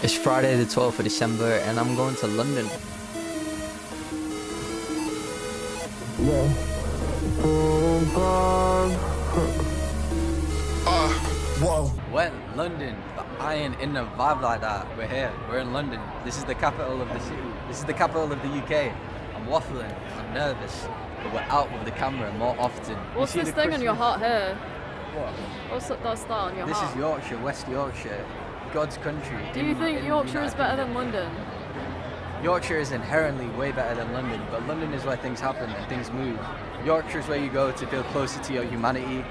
It's Friday the 12th of December and I'm going to London. Whoa. We're in London, but I ain't in a vibe like that. We're here, we're in London. This is the capital of the city. This is the capital of the UK. I'm waffling, I'm nervous, but we're out with the camera more often. What's this thing on your hat here? What? What's that on your This hat? is Yorkshire, West Yorkshire, God's country. Do you think Yorkshire is better than London? Yorkshire is inherently way better than London, but London is where things happen and things move. Yorkshire is where you go to feel closer to your humanity.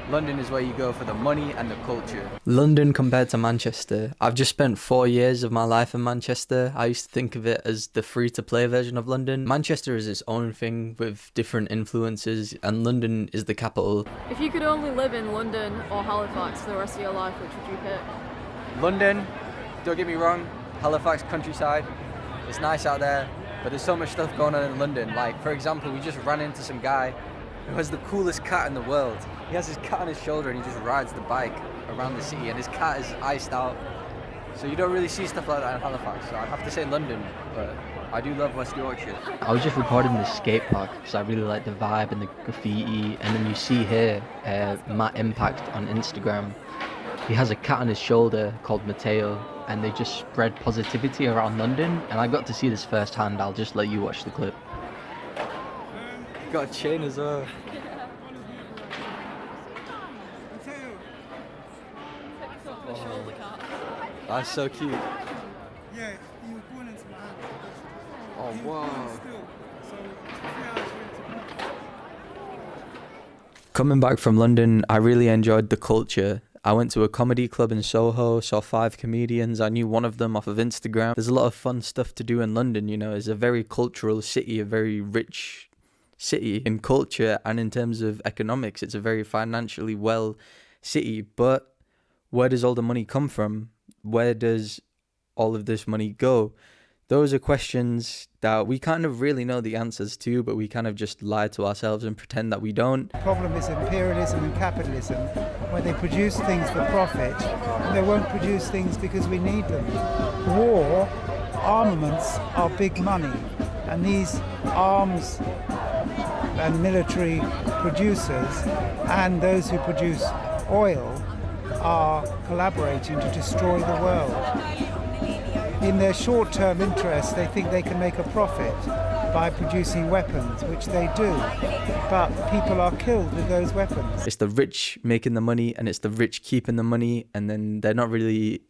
London is where you go for the money and the culture. London compared to Manchester. I've just spent 4 years of my life in Manchester. I used to think of it as the free-to-play version of London. Manchester is its own thing with different influences, and London is the capital. If you could only live in London or Halifax for the rest of your life, which would you pick? London, don't get me wrong, Halifax countryside, it's nice out there, but there's so much stuff going on in London. Like, for example, we just ran into some guy who has the coolest cat in the world. He has his cat on his shoulder and he just rides the bike around the city, and his cat is iced out. So you don't really see stuff like that in Halifax, so I'd have to say London, but I do love West Yorkshire. I was just recording the skate park because I really like the vibe and the graffiti, and then you see here Matt Impact on Instagram. He has a cat on his shoulder called Mateo, and they just spread positivity around London, and I got to see this firsthand. I'll just let you watch the clip. Got a chain as well. That's so cute. Yeah, he was born into my hand. Oh, wow. Coming back from London, I really enjoyed the culture. I went to a comedy club in Soho, saw 5 comedians. I knew one of them off of Instagram. There's a lot of fun stuff to do in London, you know. It's a very cultural city, a very rich city in culture, and in terms of economics, it's a very financially well city. But where does all the money come from? Where does all of this money go? Those are questions that we kind of really know the answers to, but we kind of just lie to ourselves and pretend that we don't. The problem is imperialism and capitalism, where they produce things for profit and they won't produce things because we need them. War, armaments are big money, and these arms and military producers and those who produce oil are collaborating to destroy the world. In their short-term interests, they think they can make a profit by producing weapons, which they do, but people are killed with those weapons. It's the rich making the money, and it's the rich keeping the money, and then they're not really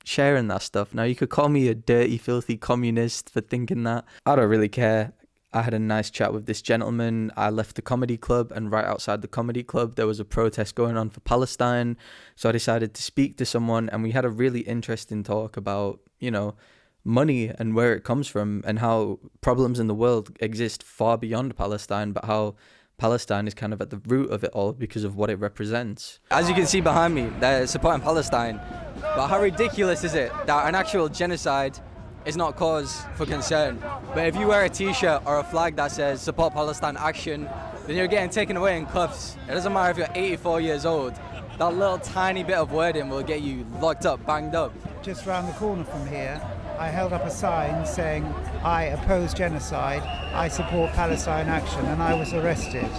sharing that stuff. Now, you could call me a dirty, filthy communist for thinking that. I don't really care. I had a nice chat with this gentleman. I left the comedy club, and right outside the comedy club, there was a protest going on for Palestine. So I decided to speak to someone, and we had a really interesting talk about, you know, money and where it comes from, and how problems in the world exist far beyond Palestine, but how Palestine is kind of at the root of it all because of what it represents. As you can see behind me, they're supporting Palestine. But how ridiculous is it that an actual genocide is not cause for concern? But if you wear a t-shirt or a flag that says support Palestine action, then you're getting taken away in cuffs. It doesn't matter if you're 84 years old. That little tiny bit of wording will get you locked up, banged up. Just round the corner from here, I held up a sign saying, I oppose genocide, I support Palestine action, and I was arrested.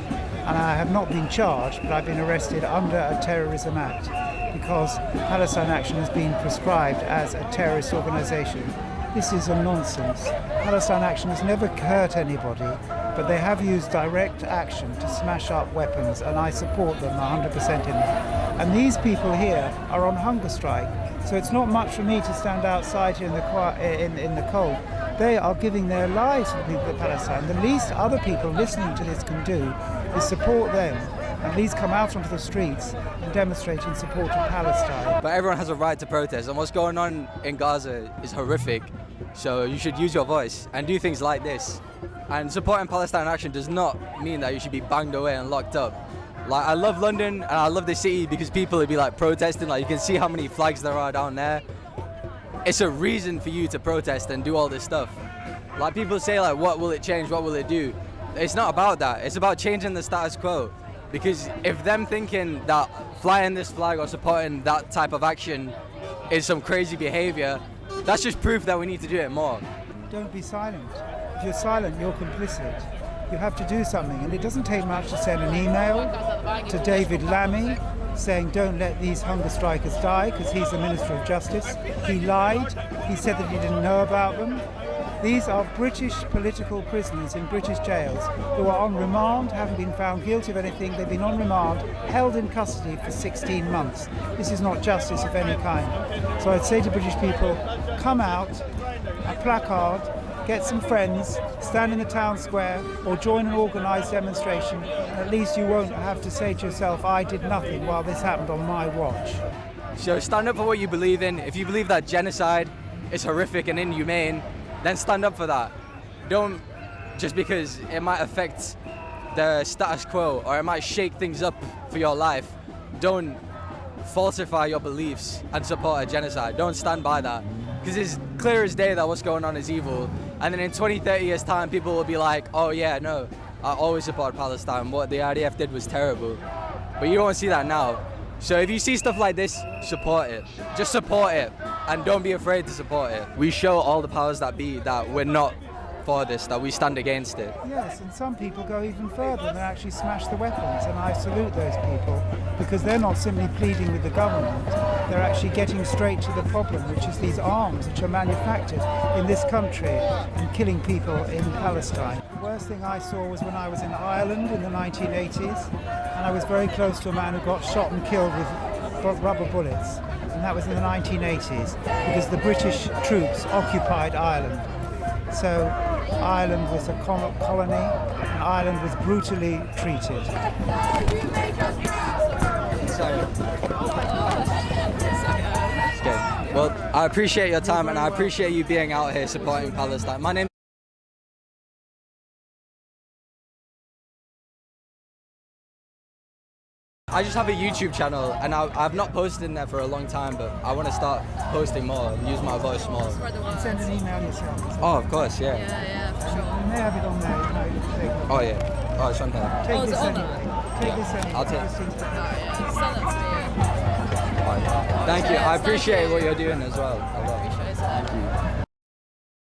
And I have not been charged, but I've been arrested under a terrorism act because Palestine action has been prescribed as a terrorist organisation. This is a nonsense. Palestine action has never hurt anybody, but they have used direct action to smash up weapons, and I support them 100% in that. And these people here are on hunger strike, so it's not much for me to stand outside here in the cold. They are giving their lives for the people of Palestine. The least other people listening to this can do is support them, and at least come out onto the streets and demonstrate in support of Palestine. But everyone has a right to protest, and what's going on in Gaza is horrific. So you should use your voice and do things like this. And supporting Palestine action does not mean that you should be banged away and locked up. Like, I love London and I love the city because people would be like protesting. Like, you can see how many flags there are down there. It's a reason for you to protest and do all this stuff. Like, people say, like, what will it change? What will it do? It's not about that. It's about changing the status quo. Because if them thinking that flying this flag or supporting that type of action is some crazy behavior, That's just proof that we need to do it more. Don't be silent. If you're silent, you're complicit. You have to do something, and it doesn't take much to send an email to David Lammy saying don't let these hunger strikers die, because he's the Minister of Justice. He lied. He said that he didn't know about them. These are British political prisoners in British jails who are on remand, haven't been found guilty of anything. They've been on remand, held in custody for 16 months. This is not justice of any kind. So I'd say to British people, come out, a placard, get some friends, stand in the town square or join an organised demonstration, and at least you won't have to say to yourself, I did nothing while this happened on my watch. So stand up for what you believe in. If you believe that genocide is horrific and inhumane, then stand up for that. Don't, just because it might affect the status quo or it might shake things up for your life, don't falsify your beliefs and support a genocide. Don't stand by that. Because it's clear as day that what's going on is evil. And then in 20, 30 years time, people will be like, oh yeah, no, I always support Palestine. What the RDF did was terrible. But you don't see that now. So if you see stuff like this, support it. Just support it. And don't be afraid to support it. We show all the powers that be that we're not for this, that we stand against it. Yes, and some people go even further and actually smash the weapons, and I salute those people, because they're not simply pleading with the government, they're actually getting straight to the problem, which is these arms which are manufactured in this country and killing people in Palestine. The worst thing I saw was when I was in Ireland in the 1980s, and I was very close to a man who got shot and killed with rubber bullets, and that was in the 1980s, because the British troops occupied Ireland. So Ireland was a colony, and Ireland was brutally treated. Okay. Well, I appreciate your time and I appreciate you being out here supporting Palestine. My name I just have a YouTube channel and I've not posted in there for a long time, but I want to start posting more and use my voice more. Send an email yourself. Oh, of course, yeah. Yeah, for sure. You may have it on there. Oh, yeah. Oh, it's on there. Take Oh, this is it on anyway. Take this anyway. I'll take- This thing's- Send that to me. Oh, yeah. Thank you. I appreciate what you're doing as well. A lot. Appreciate it. Thank you.